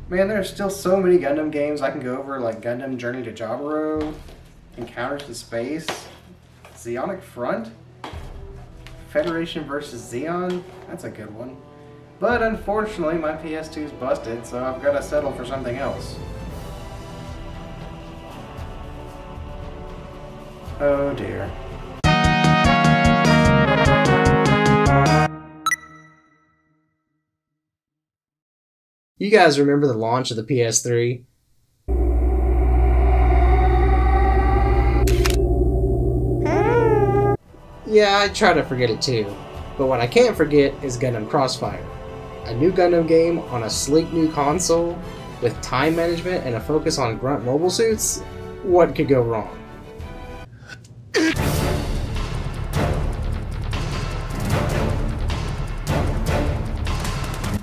Man, there's still so many Gundam games I can go over, like Gundam Journey to Jaburo, Encounters in Space, Zeonic Front, Federation vs. Zeon. That's a good one. But unfortunately, my PS2 is busted, so I've got to settle for something else. Oh dear. You guys remember the launch of the PS3? Yeah, I try to forget it too. But what I can't forget is Gundam Crossfire. A new Gundam game on a sleek new console with time management and a focus on grunt mobile suits? What could go wrong?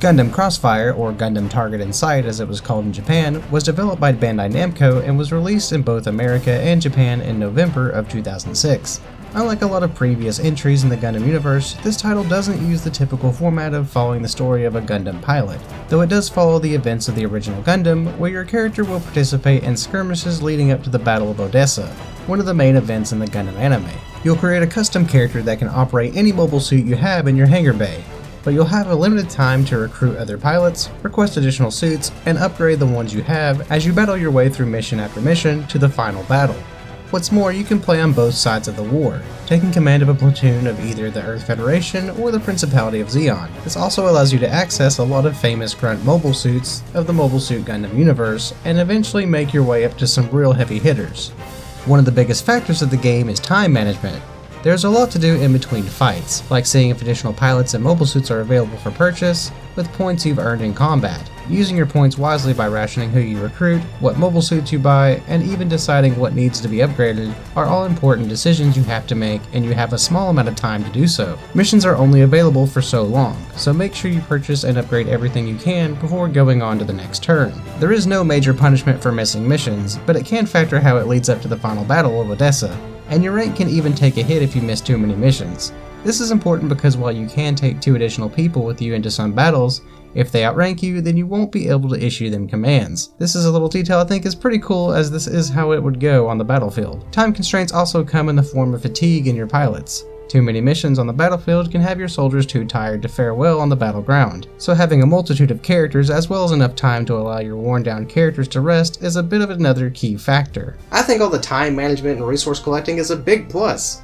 Gundam Crossfire, or Gundam Target in Sight as it was called in Japan, was developed by Bandai Namco and was released in both America and Japan in November of 2006. Unlike a lot of previous entries in the Gundam universe, this title doesn't use the typical format of following the story of a Gundam pilot, though it does follow the events of the original Gundam, where your character will participate in skirmishes leading up to the Battle of Odessa, one of the main events in the Gundam anime. You'll create a custom character that can operate any mobile suit you have in your hangar bay, but you'll have a limited time to recruit other pilots, request additional suits, and upgrade the ones you have as you battle your way through mission after mission to the final battle. What's more, you can play on both sides of the war, taking command of a platoon of either the Earth Federation or the Principality of Zeon. This also allows you to access a lot of famous grunt mobile suits of the Mobile Suit Gundam universe, and eventually make your way up to some real heavy hitters. One of the biggest factors of the game is time management. There's a lot to do in between fights, like seeing if additional pilots and mobile suits are available for purchase, with points you've earned in combat, using your points wisely by rationing who you recruit, what mobile suits you buy, and even deciding what needs to be upgraded are all important decisions you have to make, and you have a small amount of time to do so. Missions are only available for so long, so make sure you purchase and upgrade everything you can before going on to the next turn. There is no major punishment for missing missions, but it can factor how it leads up to the final battle of Odessa, and your rank can even take a hit if you miss too many missions. This is important because while you can take 2 additional people with you into some battles, if they outrank you, then you won't be able to issue them commands. This is a little detail I think is pretty cool, as this is how it would go on the battlefield. Time constraints also come in the form of fatigue in your pilots. Too many missions on the battlefield can have your soldiers too tired to fare well on the battleground, so having a multitude of characters as well as enough time to allow your worn down characters to rest is a bit of another key factor. I think all the time management and resource collecting is a big plus.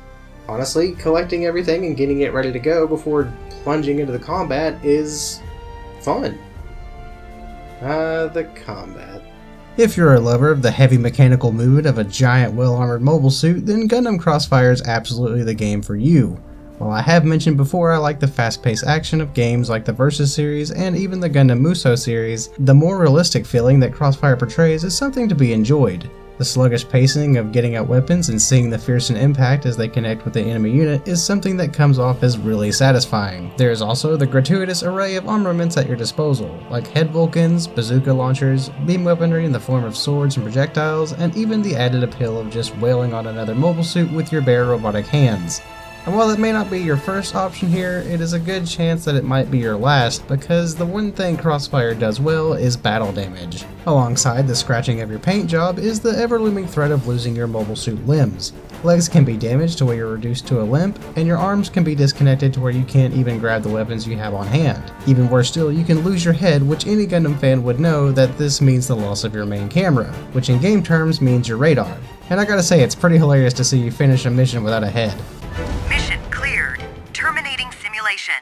Honestly, collecting everything and getting it ready to go before plunging into the combat is fun. The combat. If you're a lover of the heavy mechanical movement of a giant well-armored mobile suit, then Gundam Crossfire is absolutely the game for you. While I have mentioned before I like the fast-paced action of games like the Versus series and even the Gundam Musou series, the more realistic feeling that Crossfire portrays is something to be enjoyed. The sluggish pacing of getting out weapons and seeing the fearsome impact as they connect with the enemy unit is something that comes off as really satisfying. There is also the gratuitous array of armaments at your disposal, like head Vulcans, bazooka launchers, beam weaponry in the form of swords and projectiles, and even the added appeal of just wailing on another mobile suit with your bare robotic hands. And while it may not be your first option here, it is a good chance that it might be your last, because the one thing Crossfire does well is battle damage. Alongside the scratching of your paint job is the ever-looming threat of losing your mobile suit limbs. Legs can be damaged to where you're reduced to a limp, and your arms can be disconnected to where you can't even grab the weapons you have on hand. Even worse still, you can lose your head, which any Gundam fan would know that this means the loss of your main camera, which in game terms means your radar. And I gotta say, it's pretty hilarious to see you finish a mission without a head. Mission cleared. Terminating simulation.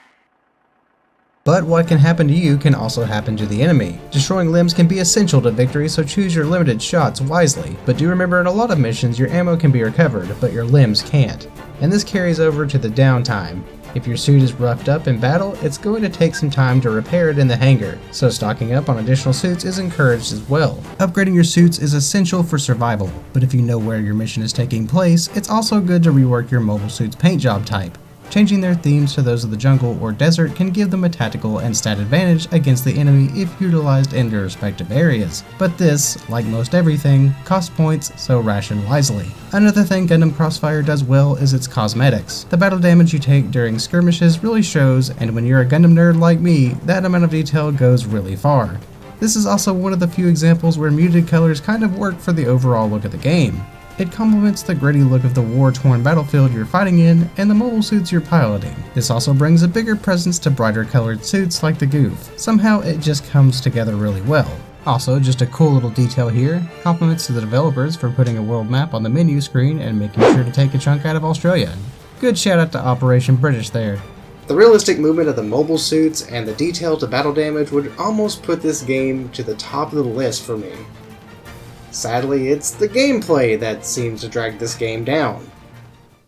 But what can happen to you can also happen to the enemy. Destroying limbs can be essential to victory, so choose your limited shots wisely. But do remember, in a lot of missions your ammo can be recovered, but your limbs can't. And this carries over to the downtime. If your suit is roughed up in battle, it's going to take some time to repair it in the hangar, so stocking up on additional suits is encouraged as well. Upgrading your suits is essential for survival, but if you know where your mission is taking place, it's also good to rework your mobile suit's paint job type. Changing their themes to those of the jungle or desert can give them a tactical and stat advantage against the enemy if utilized in their respective areas. But this, like most everything, costs points, so ration wisely. Another thing Gundam Crossfire does well is its cosmetics. The battle damage you take during skirmishes really shows, and when you're a Gundam nerd like me, that amount of detail goes really far. This is also one of the few examples where muted colors kind of work for the overall look of the game. It complements the gritty look of the war-torn battlefield you're fighting in and the mobile suits you're piloting. This also brings a bigger presence to brighter colored suits like the Goof. Somehow it just comes together really well. Also, just a cool little detail here, compliments to the developers for putting a world map on the menu screen and making sure to take a chunk out of Australia. Good shout out to Operation British there. The realistic movement of the mobile suits and the detail to battle damage would almost put this game to the top of the list for me. Sadly, it's the gameplay that seems to drag this game down.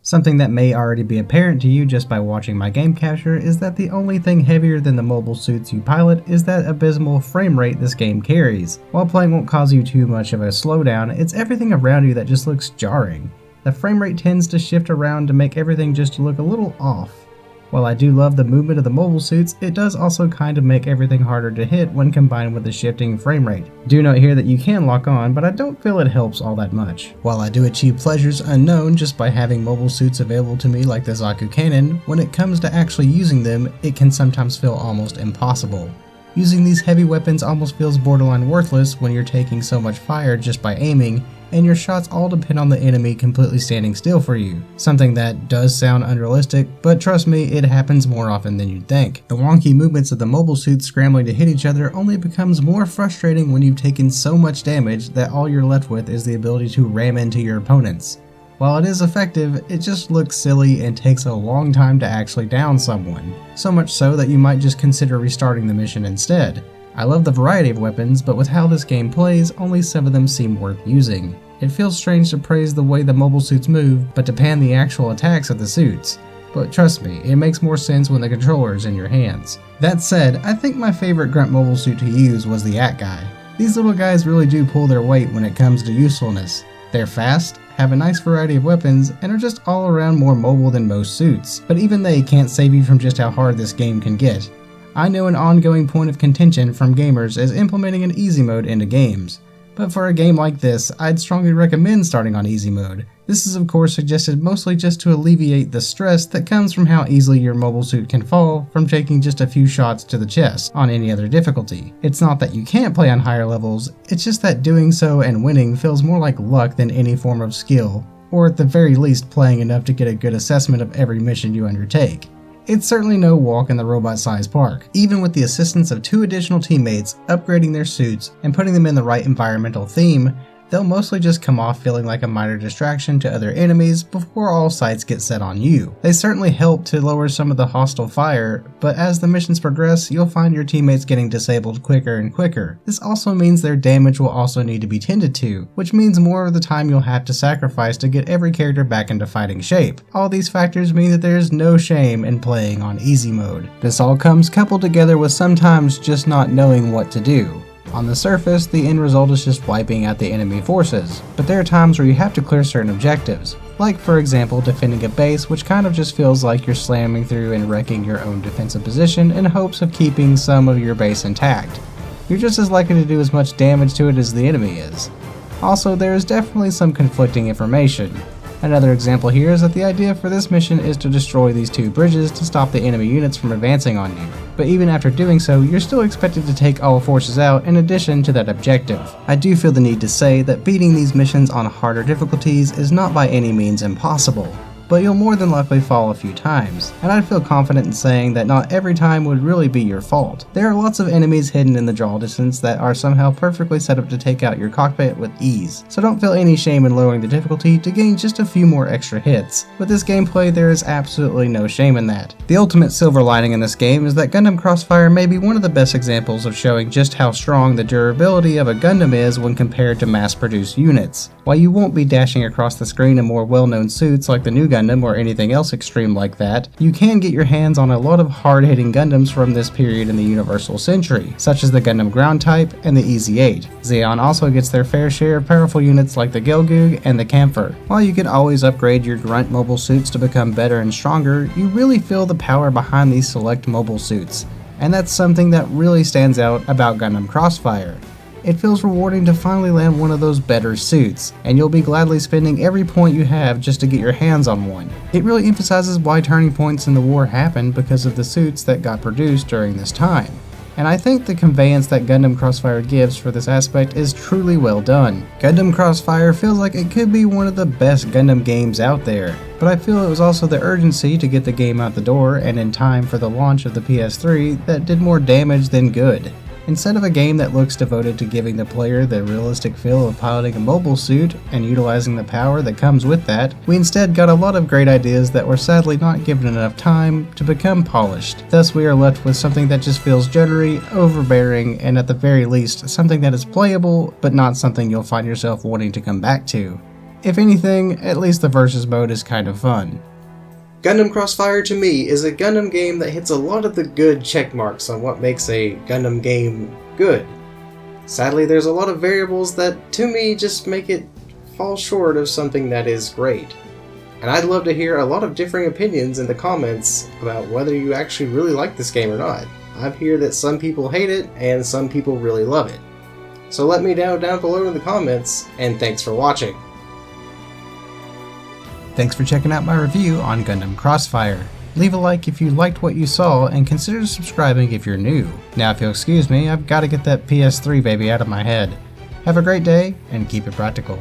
Something that may already be apparent to you just by watching my game capture is that the only thing heavier than the mobile suits you pilot is that abysmal frame rate this game carries. While playing won't cause you too much of a slowdown, it's everything around you that just looks jarring. The frame rate tends to shift around to make everything just look a little off. While I do love the movement of the mobile suits, it does also kind of make everything harder to hit when combined with the shifting frame rate. Do note here that you can lock on, but I don't feel it helps all that much. While I do achieve pleasures unknown just by having mobile suits available to me like the Zaku cannon, when it comes to actually using them, it can sometimes feel almost impossible. Using these heavy weapons almost feels borderline worthless when you're taking so much fire just by aiming, and your shots all depend on the enemy completely standing still for you. Something that does sound unrealistic, but trust me, it happens more often than you'd think. The wonky movements of the mobile suits scrambling to hit each other only becomes more frustrating when you've taken so much damage that all you're left with is the ability to ram into your opponents. While it is effective, it just looks silly and takes a long time to actually down someone. So much so that you might just consider restarting the mission instead. I love the variety of weapons, but with how this game plays, only some of them seem worth using. It feels strange to praise the way the mobile suits move, but to pan the actual attacks of the suits. But trust me, it makes more sense when the controller is in your hands. That said, I think my favorite grunt mobile suit to use was the At guy. These little guys really do pull their weight when it comes to usefulness. They're fast, have a nice variety of weapons, and are just all around more mobile than most suits. But even they can't save you from just how hard this game can get. I know an ongoing point of contention from gamers is implementing an easy mode into games, but for a game like this, I'd strongly recommend starting on easy mode. This is of course suggested mostly just to alleviate the stress that comes from how easily your mobile suit can fall from taking just a few shots to the chest on any other difficulty. It's not that you can't play on higher levels, it's just that doing so and winning feels more like luck than any form of skill, or at the very least playing enough to get a good assessment of every mission you undertake. It's certainly no walk in the robot-sized park. Even with the assistance of 2 additional teammates upgrading their suits and putting them in the right environmental theme, they'll mostly just come off feeling like a minor distraction to other enemies before all sights get set on you. They certainly help to lower some of the hostile fire, but as the missions progress, you'll find your teammates getting disabled quicker and quicker. This also means their damage will also need to be tended to, which means more of the time you'll have to sacrifice to get every character back into fighting shape. All these factors mean that there's no shame in playing on easy mode. This all comes coupled together with sometimes just not knowing what to do. On the surface, the end result is just wiping out the enemy forces, but there are times where you have to clear certain objectives, like for example defending a base, which kind of just feels like you're slamming through and wrecking your own defensive position in hopes of keeping some of your base intact. You're just as likely to do as much damage to it as the enemy is. Also, there is definitely some conflicting information. Another example here is that the idea for this mission is to destroy these 2 bridges to stop the enemy units from advancing on you, but even after doing so, you're still expected to take all forces out in addition to that objective. I do feel the need to say that beating these missions on harder difficulties is not by any means impossible, but you'll more than likely fall a few times, and I'd feel confident in saying that not every time would really be your fault. There are lots of enemies hidden in the draw distance that are somehow perfectly set up to take out your cockpit with ease, so don't feel any shame in lowering the difficulty to gain just a few more extra hits. With this gameplay, there is absolutely no shame in that. The ultimate silver lining in this game is that Gundam Crossfire may be one of the best examples of showing just how strong the durability of a Gundam is when compared to mass-produced units. While you won't be dashing across the screen in more well-known suits like the new Gundam or anything else extreme like that, you can get your hands on a lot of hard-hitting Gundams from this period in the Universal Century, such as the Gundam Ground Type and the EZ-8. Zeon also gets their fair share of powerful units like the Gelgoog and the Kampfer. While you can always upgrade your grunt mobile suits to become better and stronger, you really feel the power behind these select mobile suits, and that's something that really stands out about Gundam Crossfire. It feels rewarding to finally land one of those better suits, and you'll be gladly spending every point you have just to get your hands on one. It really emphasizes why turning points in the war happened because of the suits that got produced during this time. and I think the conveyance that Gundam Crossfire gives for this aspect is truly well done. Gundam Crossfire feels like it could be one of the best Gundam games out there, but I feel it was also the urgency to get the game out the door and in time for the launch of the PS3 that did more damage than good. Instead of a game that looks devoted to giving the player the realistic feel of piloting a mobile suit and utilizing the power that comes with that, we instead got a lot of great ideas that were sadly not given enough time to become polished. Thus we are left with something that just feels jittery, overbearing, and at the very least, something that is playable, but not something you'll find yourself wanting to come back to. If anything, at least the versus mode is kind of fun. Gundam Crossfire to me is a Gundam game that hits a lot of the good check marks on what makes a Gundam game good. Sadly, there's a lot of variables that, to me, just make it fall short of something that is great. And I'd love to hear a lot of differing opinions in the comments about whether you actually really like this game or not. I hear that some people hate it and some people really love it. So let me know down below in the comments, and thanks for watching. Thanks for checking out my review on Gundam Crossfire. Leave a like if you liked what you saw and consider subscribing if you're new. Now if you'll excuse me, I've got to get that PS3 baby out of my head. Have a great day and keep it practical.